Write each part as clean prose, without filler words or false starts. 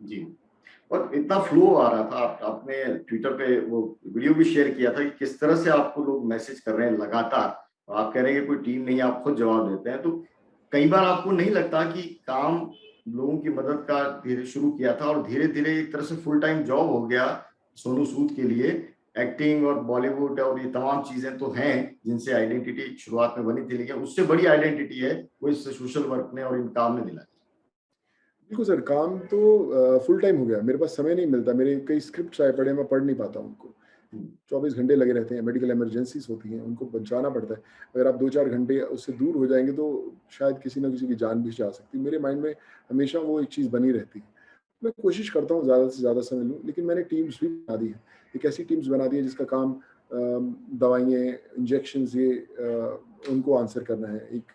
जी। और इतना फ्लो आ रहा था, आपने ट्विटर पे वो वीडियो भी शेयर किया था कि किस तरह से आपको लोग मैसेज कर रहे हैं लगातार। और आप कह रहे हैं कि कोई टीम नहीं है, आप खुद जवाब देते हैं। तो कई बार आपको नहीं लगता कि काम लोगों की मदद का धीरे शुरू किया था और धीरे-धीरे एक तरह से फुल टाइम जॉब हो गया सोनू सूद के लिए? एक्टिंग और बॉलीवुड और ये तमाम चीज़ें तो हैं, जिनसे आइडेंटिटी शुरुआत में बनी थी, लेकिन उससे बड़ी आइडेंटिटी है, वो इस सोशल वर्क ने और इन काम ने दिलाई। बिल्कुल सर, काम तो फुल टाइम हो गया। मेरे पास समय नहीं मिलता, मेरे कई स्क्रिप्ट्स आए पड़े हैं, मैं पढ़ नहीं पाता उनको। हुँ, 24 घंटे लगे रहते हैं, मेडिकल इमरजेंसीज़ होती हैं, उनको बचाना पड़ता है। अगर आप 2-4 घंटे उससे दूर हो जाएँगे तो शायद किसी न किसी की जान भी जा सकती है। मेरे माइंड में हमेशा वो एक चीज़ बनी रहती है। मैं कोशिश करता हूँ ज़्यादा से ज़्यादा समय लूँ, लेकिन मैंने टीम्स भी बना दी है। एक ऐसी टीम्स बना दी है जिसका काम दवाइयाँ, इंजेक्शंस ये उनको आंसर करना है। एक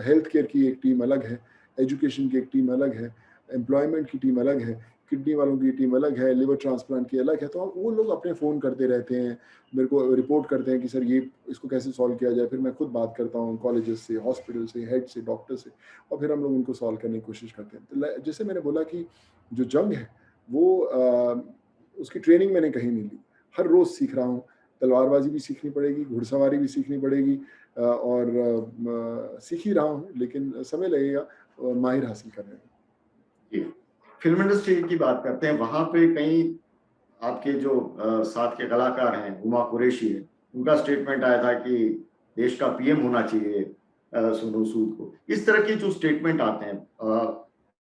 हेल्थ केयर की एक टीम अलग है, एजुकेशन की एक टीम अलग है, एम्प्लॉयमेंट की टीम अलग है, किडनी वालों की टीम अलग है, लिवर ट्रांसप्लांट की अलग है। तो वो लोग अपने फ़ोन करते रहते हैं, मेरे को रिपोर्ट करते हैं कि सर ये इसको कैसे सॉल्व किया जाए। फिर मैं खुद बात करता हूँ कॉलेजेस से, हॉस्पिटल से, हेड से, डॉक्टर से, और फिर हम लोग उनको सॉल्व करने की कोशिश करते हैं। तो जैसे मैंने बोला कि जो जंग है वो उसकी ट्रेनिंग मैंने कहीं नहीं ली। हर रोज़ सीख रहा हूँ, तलवारबाज़ी भी सीखनी पड़ेगी, घुड़सवारी भी सीखनी पड़ेगी, और सीख ही रहा हूँ, लेकिन समय लगेगा माहिर हासिल करने में। जी। फ़िल्म इंडस्ट्री की बात करते हैं, वहाँ पे कई आपके जो साथ के कलाकार हैं, हुमा कुरैशी हैं, उनका स्टेटमेंट आया था कि देश का पीएम होना चाहिए सोनू सूद को। इस तरह के जो स्टेटमेंट आते हैं,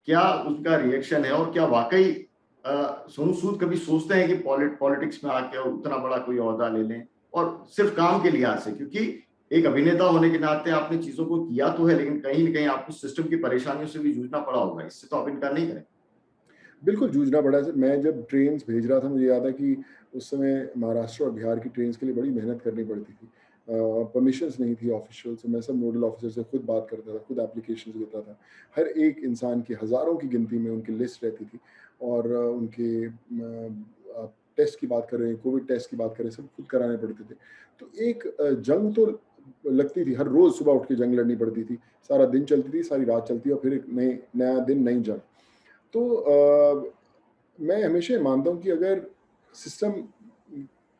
क्या उसका रिएक्शन है और क्या वाक़ई सोनू सूद कभी सोचते हैं कि पॉलिटिक्स में आके उतना बड़ा कोई ओहदा ले लें और सिर्फ़ काम के लिहाज़ से? क्योंकि एक अभिनेता होने के नाते आपने चीज़ों को किया तो है, लेकिन कहीं न कहीं आपको सिस्टम की परेशानियों से भी जूझना पड़ा होगा। इससे तो आप इनकार नहीं करेंगे। बिल्कुल, जूझना पड़ा सर। मैं जब ट्रेन्स भेज रहा था, मुझे याद है कि उस समय महाराष्ट्र और बिहार की ट्रेन्स के लिए बड़ी मेहनत करनी पड़ती थी। परमिशंस नहीं थी ऑफ़िशियल, तो मैं सब नोडल ऑफ़िसर से खुद बात करता था, खुद एप्लीकेशंस देता था। हर एक इंसान की हज़ारों की गिनती में उनकी लिस्ट रहती थी, और उनके आप टेस्ट की बात करें, कोविड टेस्ट की बात करें, सब खुद कराने पड़ते थे। तो एक जंग तो लगती थी, हर रोज़ सुबह उठ के जंग लड़नी पड़ती थी। सारा दिन चलती थी, सारी रात चलती, और फिर एक नया दिन, नई जंग। तो मैं हमेशा ये मानता हूँ कि अगर सिस्टम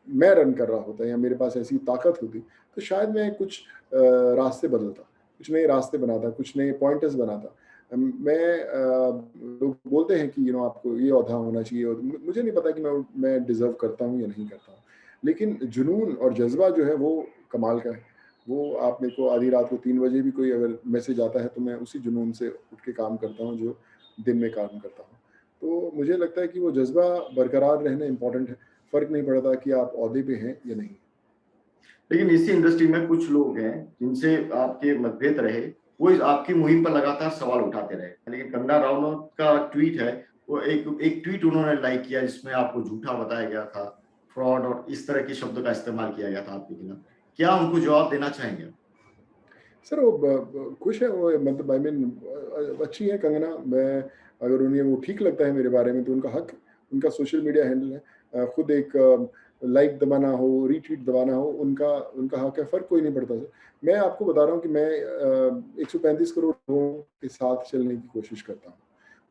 मैं रन कर रहा होता या मेरे पास ऐसी ताकत होती, तो शायद मैं कुछ रास्ते बदलता, कुछ नए रास्ते बनाता, कुछ नए पॉइंटर्स बनाता। लोग बोलते हैं कि आपको ये ओहदा होना चाहिए, और मुझे नहीं पता कि मैं डिज़र्व करता हूँ या नहीं करता हूँ। लेकिन जुनून और जज़्बा जो है वो कमाल का है। वो आप मेरे को आधी रात को 3 बजे भी कोई अगर मैसेज आता है, तो मैं उसी जुनून से उठ के काम करता हूँ जो दिन में काम करता हूँ। तो मुझे लगता है कि वो जज़्बा बरकरार रहना इम्पोर्टेंट है। फ़र्क नहीं पड़ता कि आप ओहदे पे हैं या नहीं। लेकिन इसी इंडस्ट्री में कुछ लोग हैं जिनसे आपके मतभेद रहे, वो इस आपकी मुहिम पर लगातार सवाल उठाते रहे। लेकिन कंगना राउत का ट्वीट है, वो एक एक ट्वीट उन्होंने लाइक किया जिसमें आपको झूठा बताया गया था, फ्रॉड और इस तरह के शब्दों का इस्तेमाल किया गया था आपके खिलाफ। क्या उनको जवाब देना चाहेंगे आप? सर वो खुश है, वो मतलब आई मीन अच्छी है कंगना। मैं अगर उन्हें वो ठीक लगता है मेरे बारे में, तो उनका हक है, उनका सोशल मीडिया हैंडल है। खुद एक लाइक दबाना हो, रीट्वीट दबाना हो, उनका उनका हक है, फ़र्क कोई नहीं पड़ता सर। मैं आपको बता रहा हूँ कि मैं 135 करोड़ लोगों के साथ चलने की कोशिश करता हूँ।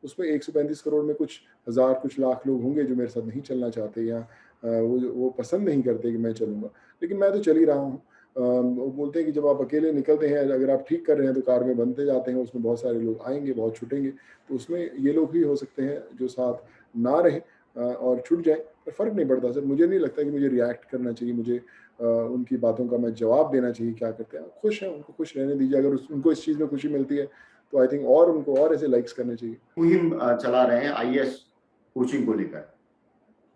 उसमें 135 करोड़ में कुछ हज़ार, कुछ लाख लोग होंगे जो मेरे साथ नहीं चलना चाहते, या वो पसंद नहीं करते कि मैं चलूँगा। लेकिन मैं तो चल ही रहा हूँ। वो बोलते हैं कि जब आप अकेले निकलते हैं, अगर आप ठीक कर रहे हैं, तो कार में बनते जाते हैं, उसमें बहुत सारे लोग आएँगे, बहुत छूटेंगे। तो उसमें ये लोग भी हो सकते हैं जो साथ ना रहें, और छूट जाएँ, पर फ़र्क नहीं पड़ता सर। मुझे नहीं लगता कि मुझे रिएक्ट करना चाहिए, मुझे उनकी बातों का मैं जवाब देना चाहिए, क्या करते हैं। खुश हैं, उनको खुश रहने दीजिए। अगर उनको इस चीज़ में खुशी मिलती है, तो आई थिंक और उनको और ऐसे लाइक्स करने चाहिए। मुहिम चला रहे हैं आईएएस कोचिंग को लेकर।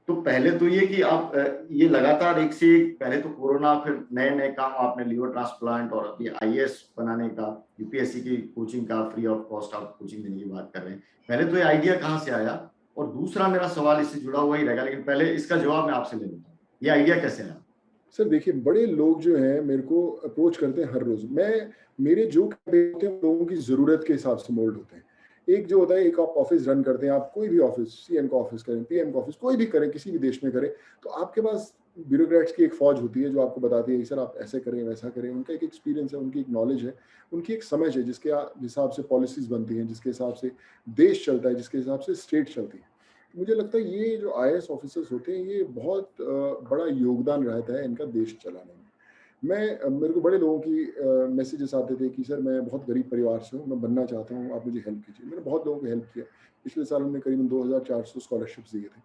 तो पहले तो ये कि आप ये लगातार एक से एक पहले तो कोरोना फिर नए-नए काम आपने लिवर ट्रांसप्लांट और अभी आईएएस बनाने का, यूपीएससी की कोचिंग का फ्री ऑफ कॉस्ट आप कोचिंग देने की बात कर रहे हैं। पहले तो ये आइडिया कहाँ से आया? और दूसरा मेरा सवाल इससे जुड़ा हुआ ही रहेगा, लेकिन पहले इसका जवाब मैं आपसे ले लेता हूँ। ये आइडिया कैसे आया? सर देखिए, बड़े लोग जो हैं मेरे को अप्रोच करते हैं हर रोज़। मेरे जो कपड़े होते हैं, लोगों की ज़रूरत के हिसाब से मोल्ड होते हैं। एक जो होता है, एक आप ऑफ़िस रन करते हैं, आप कोई भी ऑफ़िस, सीएम का ऑफ़िस करें, पीएम का ऑफ़िस, कोई भी करें, किसी भी देश में करें, तो आपके पास ब्यूरोक्रेट्स की एक फ़ौज होती है जो आपको बताती है कि सर आप ऐसे करें, वैसा करें। उनका एक एक्सपीरियंस है, उनकी एक नॉलेज है, उनकी एक समझ है जिसके हिसाब से पॉलिसीज़ बनती हैं, जिसके हिसाब से देश चलता है, जिसके हिसाब से स्टेट चलती है। तो मुझे लगता है ये जो आईएएस ऑफ़िसर्स होते हैं, ये बहुत बड़ा योगदान रहता है इनका देश चलाने में। मेरे को बड़े लोगों की मैसेजेस आते थे कि सर मैं बहुत गरीब परिवार से हूँ, मैं बनना चाहता हूँ, आप मुझे हेल्प कीजिए। मैंने बहुत लोगों को हेल्प किया। पिछले साल हमने करीबन 2400 स्कॉलरशिप्स दिए थे।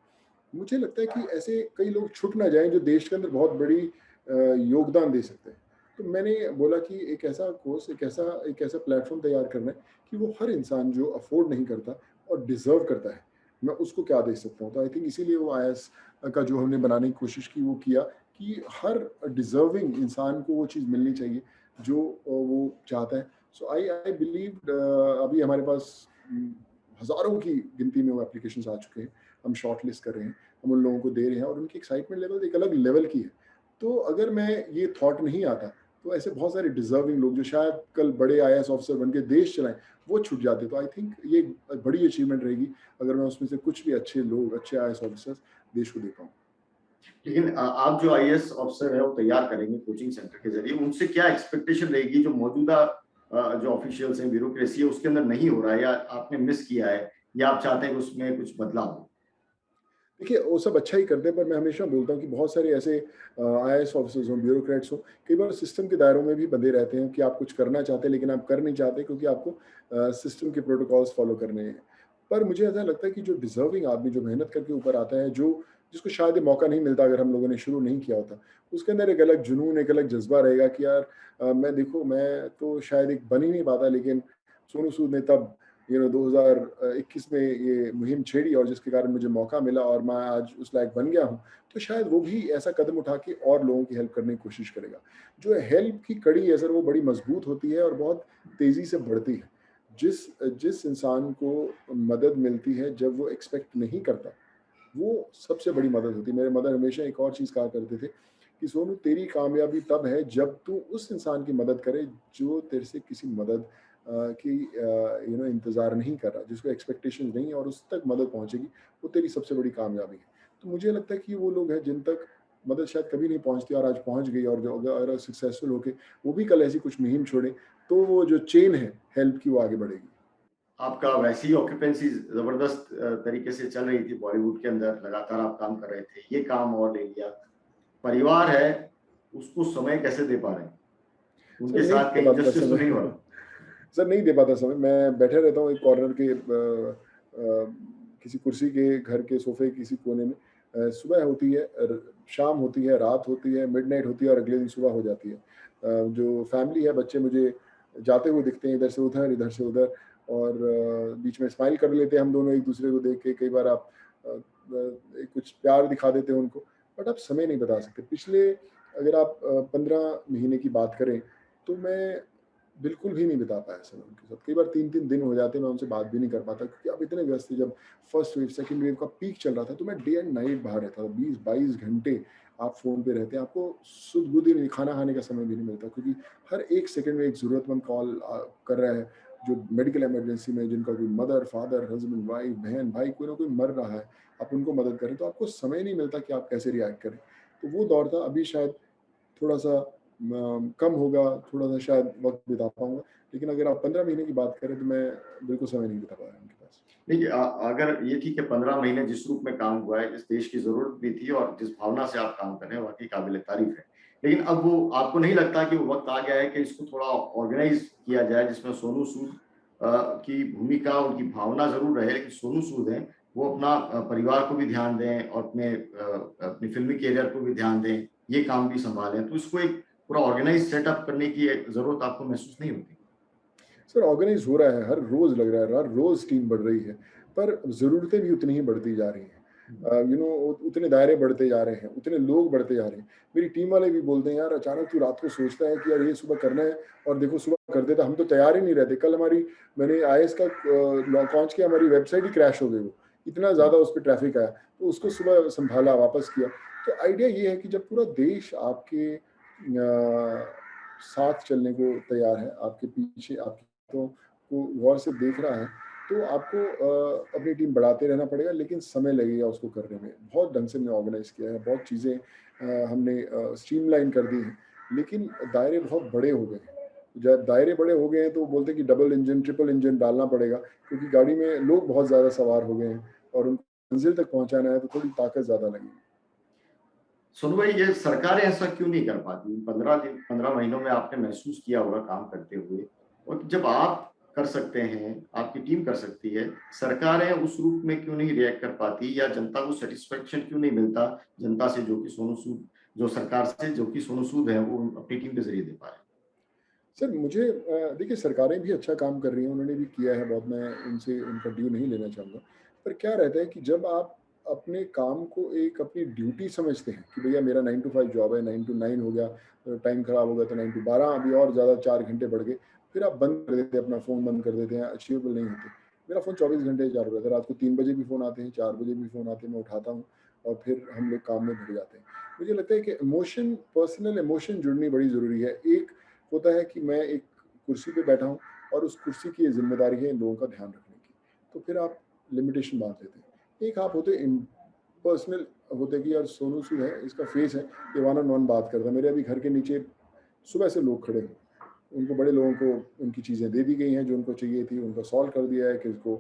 मुझे लगता है कि ऐसे कई लोग छूट ना जाएँ जो देश के अंदर बहुत बड़ी योगदान दे सकते हैं। तो मैंने बोला कि एक ऐसा कोर्स, एक ऐसा प्लेटफ़ॉर्म तैयार करना है कि वो हर इंसान जो अफ़ोर्ड नहीं करता और डिज़र्व करता है, मैं उसको क्या दे सकता हूँ। तो आई थिंक इसीलिए वो आईएएस का जो हमने बनाने की कोशिश की वो किया कि हर डिज़र्विंग इंसान को वो चीज़ मिलनी चाहिए जो वो चाहता है। सो आई आई बिलीव अभी हमारे पास हज़ारों की गिनती में वो एप्लीकेशंस आ चुके हैं। हम शॉर्टलिस्ट कर रहे हैं, हम उन लोगों को दे रहे हैं और उनकी एक्साइटमेंट लेवल एक अलग लेवल की है। तो अगर मैं ये थॉट नहीं आता, तो ऐसे बहुत सारे डिज़र्विंग लोग जो शायद कल बड़े आईएएस ऑफ़िसर बन के देश चलाएँ, वो छूट जाते। तो आई थिंक ये एक बड़ी अचीवमेंट रहेगी अगर मैं उसमें से कुछ भी अच्छे लोग, अच्छे आईएएस ऑफ़िसर्स देश को दे पाऊँ। लेकिन आप जो आईएएस अफ़सर है वो तैयार करेंगे कोचिंग सेंटर के ज़रिए, उनसे क्या एक्सपेक्टेशन रहेगी जो मौजूदा जो ऑफ़िशियल्स हैं, ब्यूरोक्रेसी है उसके अंदर नहीं हो रहा है या आपने मिस किया है या आप चाहते हैं कि उसमें कुछ बदलाव हो? देखिए, वो सब अच्छा ही करते हैं, पर मैं हमेशा बोलता हूँ कि बहुत सारे ऐसे आईएएस ऑफ़िसर्स हों, ब्यूरोक्रेट्स हों, कई बार सिस्टम के दायरों में भी बंधे रहते हैं कि आप कुछ करना चाहते हैं, लेकिन आप कर नहीं चाहते क्योंकि आपको सिस्टम के प्रोटोकॉल्स फ़ॉलो करने हैं। पर मुझे ऐसा लगता है कि जो डिज़र्विंग आदमी, जो मेहनत करके ऊपर आता है, जो जिसको शायद ये मौका नहीं मिलता अगर हम लोगों ने शुरू नहीं किया होता, उसके अंदर एक अलग जुनून, एक अलग जज़्बा रहेगा कि यार मैं तो शायद एक बन ही नहीं पाता, लेकिन सोनू सूद ने तब 2021 में ये मुहिम छेड़ी और जिसके कारण मुझे मौका मिला और मैं आज उस लायक बन गया हूँ, तो शायद वो भी ऐसा कदम उठा के और लोगों की हेल्प करने की कोशिश करेगा। जो हेल्प की कड़ी है सर, वो बड़ी मज़बूत होती है और बहुत तेज़ी से बढ़ती है। जिस जिस इंसान को मदद मिलती है जब वो एक्सपेक्ट नहीं करता, वो सबसे बड़ी मदद होती है। मेरे मदर हमेशा एक और चीज़ कहा करते थे कि सोनू, तेरी कामयाबी तब है जब तू उस इंसान की मदद करे जो तेरे से किसी मदद की इंतज़ार नहीं कर रहा, जिसको एक्सपेक्टेशंस नहीं है और उस तक मदद पहुँचेगी, वो तेरी सबसे बड़ी कामयाबी है। तो मुझे लगता है कि वो लोग हैं जिन तक मदद शायद कभी नहीं पहुँचती और आज पहुँच गई और जो अगर सक्सेसफुल होके वो भी कल ऐसी कुछ मुहिम छोड़ें, तो वो जो चेन है हेल्प की, वो आगे बढ़ेगी। आपका वैसे ही ऑक्यूपेंसी ज़बरदस्त तरीके से चल रही थी बॉलीवुड के अंदर, लगातार आप काम कर रहे थे, ये काम और ले लिया। परिवार है, उसको समय कैसे दे पा रहे हैं? सर उनके नहीं साथ दे कहीं पाता इनजस्टिस तो नहीं हो समय। रहा? सर नहीं दे पाता समय, मैं बैठा रहता हूँ एक कॉर्नर के किसी कुर्सी के घर के सोफ़े के किसी कोने में। सुबह होती है, शाम होती है, रात होती है, मिडनाइट होती है और अगले दिन सुबह हो जाती है। जो फैमिली है, बच्चे मुझे जाते हुए दिखते हैं इधर से उधर और बीच में स्माइल कर लेते हैं हम दोनों एक-दूसरे को देख के। कई बार आप कुछ प्यार दिखा देते हैं उनको, बट आप समय नहीं बता सकते। पिछले अगर आप 15 महीने की बात करें, तो मैं बिल्कुल भी नहीं बिता पाया समय उनके साथ। कई बार 3-3 दिन हो जाते, मैं उनसे बात भी नहीं कर पाता क्योंकि आप इतने व्यस्त थे। जब फर्स्ट वेव, सेकंड वेव का पीक चल रहा था, तो मैं डे एंड नाइट बाहर रहता था। 20-22 घंटे आप फ़ोन पे रहते हैं, आपको सुध-बुध ही नहीं, खाना खाने का समय भी नहीं मिलता क्योंकि हर 1 सेकंड में एक ज़रूरतमंद कॉल कर रहा है, जो मेडिकल इमरजेंसी में जिनका कोई मदर, फादर, हस्बैंड, वाइफ, बहन, भाई कोई ना कोई मर रहा है, आप उनको मदद करें, तो आपको समय नहीं मिलता कि आप कैसे रिएक्ट करें। तो वो दौर था, अभी शायद थोड़ा-सा कम होगा, थोड़ा-सा शायद वक़्त बिता पाऊँगा। लेकिन अगर आप 15 महीने की बात करें तो मैं बिल्कुल समय नहीं बिता पाया उनके पास। देखिए अगर ये ठीक है 15 महीने जिस रूप में काम हुआ है, जिस देश की ज़रूरत भी थी और जिस भावना से आप काम कर रहे हैं, वाक़ई काबिल-ए-तारीफ़ है। लेकिन अब वो आपको नहीं लगता कि वो वक़्त आ गया है कि इसको थोड़ा ऑर्गेनाइज़ किया जाए जिसमें सोनू सूद की भूमिका, उनकी भावना ज़रूर रहे लेकिन सोनू सूद हैं, वो अपना परिवार को भी ध्यान दें और अपने फ़िल्मी करियर को भी ध्यान दें, ये काम भी सँभालें। तो इसको एक पूरा ऑर्गेनाइज़ सेटअप करने की एक ज़रूरत आपको महसूस नहीं होती? सर ऑर्गेनाइज़ हो रहा है, हर रोज़ लग रहा है, हर रोज़ टीम बढ़ रही है, पर ज़रूरतें भी उतनी ही बढ़ती जा रही हैं। हुँ। उतने दायरे बढ़ते जा रहे हैं, उतने लोग बढ़ते जा रहे हैं। मेरी टीम वाले भी बोलते हैं, "यार अचानक तू रात को सोचता है कि यार ये सुबह करना है और देखो सुबह कर देता, हम तो तैयार ही नहीं रहते।" कल मैंने आईएएस का लॉन्च किया, हमारी वेबसाइट ही क्रैश हो गई वो। इतना ज़्यादा उस पे ट्रैफ़िक आया, तो उसको सुबह सँभाला, वापस किया। तो आइडिया ये है कि जब पूरा देश आपके साथ चलने को तैयार है, आपके पीछे आपकी बातों को गौर से देख रहा है, तो आपको अपनी टीम बढ़ाते रहना पड़ेगा, लेकिन समय लगेगा उसको करने में। बहुत ढंग से हमने ऑर्गेनाइज़ किया है, बहुत चीज़ें हमने स्ट्रीमलाइन कर दी हैं, लेकिन दायरे बहुत बड़े हो गए हैं। जब दायरे बड़े हो गए हैं तो वो बोलते हैं कि डबल इंजन, ट्रिपल इंजन डालना पड़ेगा, क्योंकि गाड़ी में लोग बहुत ज़्यादा सवार हो गए हैं और उनको मंज़िल तक पहुँचाना है, तो थोड़ी ताकत ज़्यादा लगेगी। सुनो भाई, ये सरकारें ऐसा क्यों नहीं कर पाती? 15 महीनों में आपने महसूस किया होगा काम करते हुए, और जब आप कर सकते हैं, आपकी टीम कर सकती है, सरकारें उस रूप में क्यों नहीं रिएक्ट कर पाती, या जनता को सेटिस्फेक्शन क्यों नहीं मिलता जनता से, जो कि सोनू सूद, जो सरकार से जो कि सोनू सूद है वो अपनी टीम के जरिए दे पा रहे हैं? सर मुझे देखिए, सरकारें भी अच्छा काम कर रही हैं, उन्होंने भी किया है बहुत, मैं उनसे उनका ड्यू नहीं लेना चाहूँगा। पर क्या रहता है कि जब आप अपने काम को एक अपनी ड्यूटी समझते हैं कि भैया मेरा 9 टू 5 जॉब है, 9 टू 9 हो गया, टाइम खराब हो गया तो 9 टू 12, अभी और ज़्यादा 4 घंटे बढ़ गए, फिर आप बंद कर देते हैं, अपना फ़ोन बंद कर देते हैं, अचीवेबल नहीं होते। मेरा फ़ोन 24 घंटे चालू रहता है, रात को 3 बजे भी फ़ोन आते हैं, 4 बजे भी फ़ोन आते हैं, मैं उठाता हूँ और फिर हम लोग काम में भिड़ जाते हैं। मुझे लगता है कि इमोशन, पर्सनल इमोशन जुड़नी बड़ी ज़रूरी है। एक होता है कि मैं एक कुर्सी पे बैठा हूँ और उस कुर्सी की ये ज़िम्मेदारी है इन लोगों का ध्यान रखने की, तो फिर आप लिमिटेशन बाँध लेते हैं। एक आप होते इम्पर्सनल, होते कि यार सोनू सूद है, इसका फेस है, ये वन ऑन वन बात करता है। मेरे अभी घर के नीचे सुबह से लोग खड़े हैं, उनको बड़े लोगों को उनकी चीज़ें दे दी गई हैं जो उनको चाहिए थी, उनको सॉल्व कर दिया है। किसी को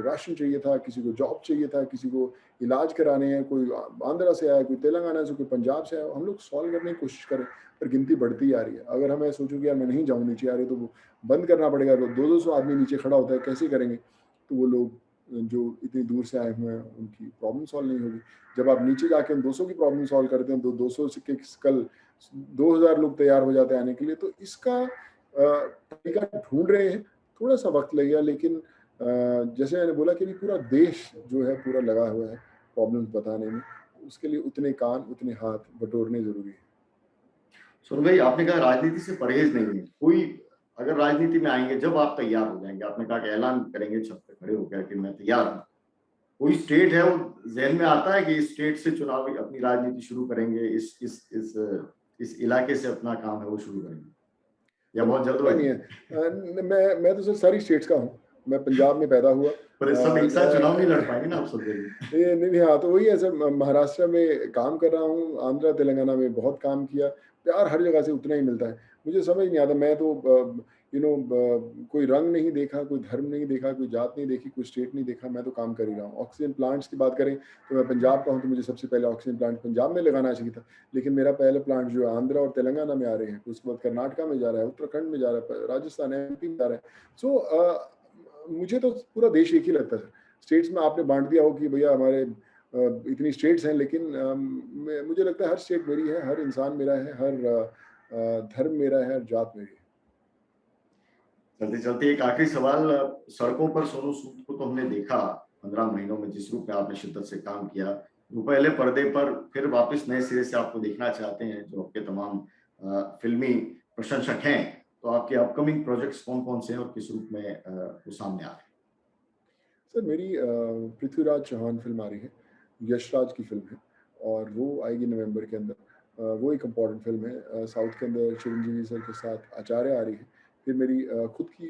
राशन चाहिए था, किसी को जॉब चाहिए था, किसी को इलाज कराने हैं, कोई आंध्रा से आया, कोई तेलंगाना से, कोई पंजाब से आया। हम लोग सॉल्व करने की कोशिश करें, पर गिनती बढ़ती जा रही है। अगर हम सोचूं कि यार मैं नहीं जाऊँ नीचे, आ रही तो वो बंद करना पड़ेगा, तो 200-200 आदमी नीचे खड़ा होता है, कैसे करेंगे? तो वो लोग जो इतनी दूर से आए हुए हैं, उनकी प्रॉब्लम सॉल्व नहीं होगी। जब आप नीचे जाके उन 200 की प्रॉब्लम सॉल्व करते हैं, तो 200 से के कल 2000 लोग तैयार हो जाते हैं आने के लिए। तो इसका तरीका ढूँढ रहे हैं, थोड़ा-सा वक़्त लगेगा, लेकिन जैसे मैंने बोला कि अभी पूरा देश जो है पूरा लगा हुआ है प्रॉब्लम्स बताने में, उसके लिए उतने कान, उतने हाथ बटोरने ज़रूरी है। सुनो भाई, आपने कहा राजनीति से परहेज नहीं है कोई, अगर राजनीति में आएंगे जब आप तैयार हो जाएंगे, आपने कहा कि ऐलान करेंगे छत पे खड़े होकर कि मैं तैयार हूँ, कोई स्टेट है वो ज़हन में आता है कि इस स्टेट से चुनाव अपनी राजनीति शुरू करेंगे, इस इलाके से अपना काम है वो शुरू करेंगे, या सर बहुत पता नहीं जल्दबाजी है। है? मैं तो सर सारी स्टेट्स का हूँ। मैं पंजाब में पैदा हुआ। पर सब एक साथ चुनाव नहीं लड़ पाएंगे ना आप सब जगह। ये नहीं, नहीं, हाँ, तो वही है सर, महाराष्ट्र में काम कर रहा हूँ, आंध्र तेलंगाना में बहुत काम किया। प्यार हर जगह से उतना ही मिलता है। मुझे समझ नहीं आता, मैं तो कोई रंग नहीं देखा, कोई धर्म नहीं देखा, कोई जात नहीं देखी, कोई स्टेट नहीं देखा, मैं तो काम कर ही रहा हूँ। ऑक्सीजन प्लांट्स की बात करें तो मैं पंजाब का हूँ, तो मुझे सबसे पहले ऑक्सीजन प्लांट पंजाब में लगाना चाहिए था। लेकिन मेरा पहला प्लांट जो है आंध्र और तेलंगाना में आ रहे हैं, उसके बाद कर्नाटका में जा रहा है, उत्तराखंड में जा रहा है, राजस्थान, एमपी में जा रहा है। सो मुझे तो पूरा देश एक ही लगता है सर। स्टेट्स में आपने बाँट दिया हो कि भैया हमारे इतनी स्टेट्स हैं, लेकिन मुझे लगता है हर स्टेट मेरी है, हर इंसान मेरा है, हर धर्म मेरा है, हर जात मेरी है। चलते चलते एक आखिरी सवाल, सड़कों पर सोनू सूद को तो हमने देखा 15 महीनों में, जिस रूप में आपने शिद्दत से काम किया, वो पहले पर्दे पर फिर वापस नए सिरे से आपको देखना चाहते हैं, जो आपके तमाम फिल्मी प्रशंसक हैं, तो आपके अपकमिंग प्रोजेक्ट्स कौन कौन से हैं और किस रूप में वो सामने आ रहे हैं? सर मेरी पृथ्वीराज चौहान फ़िल्म आ रही है, यशराज की फ़िल्म है और वो आएगी नवंबर के अंदर। वो एक इम्पॉर्टेंट फ़िल्म है। साउथ के अंदर चिरंजीवी सर के साथ आचार्य आ रही है। फिर मेरी खुद की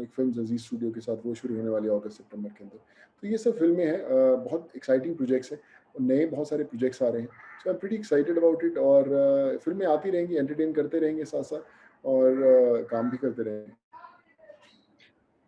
एक फ़िल्म अज़ीज़ स्टूडियो के साथ वो शुरू होने वाली है अगस्त-सितंबर के अंदर। तो ये सब फ़िल्में हैं, बहुत एक्साइटिंग प्रोजेक्ट्स हैं और नए बहुत सारे प्रोजेक्ट्स आ रहे हैं। So I am pretty excited about it और फ़िल्में आती रहेंगी, एंटरटेन करते रहेंगे साथ-साथ और काम भी करते रहेंगे।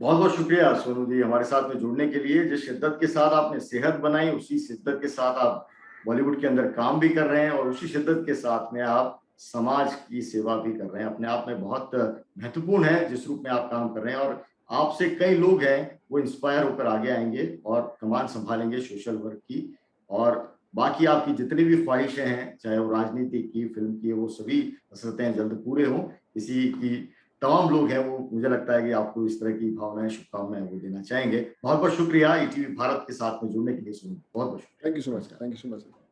बहुत बहुत शुक्रिया सोनू जी हमारे साथ में जुड़ने के लिए। जिस शिद्दत के साथ आपने सेहत बनाई, उसी शिद्दत के साथ आप बॉलीवुड के अंदर काम भी कर रहे हैं, और उसी शिद्दत के साथ में आप समाज की सेवा भी कर रहे हैं। अपने आप में बहुत महत्वपूर्ण है जिस रूप में आप काम कर रहे हैं, और आपसे कई लोग हैं वो इंस्पायर होकर आगे आएंगे और कमान संभालेंगे सोशल वर्क की। और बाकी आपकी जितनी भी ख्वाहिशें हैं, चाहे वो राजनीति की, फिल्म की, वो सभी कसरतें जल्द पूरे हों, इसी की तमाम लोग हैं वो, मुझे लगता है कि आपको इस तरह की भावनाएं, शुभकामनाएं वो देना चाहेंगे। बहुत बहुत शुक्रिया ईटीवी भारत के साथ में जुड़ने के लिए। सुन, बहुत बहुत शुक्रिया। Thank you so much sir. नमस्कार। Thank you so much sir.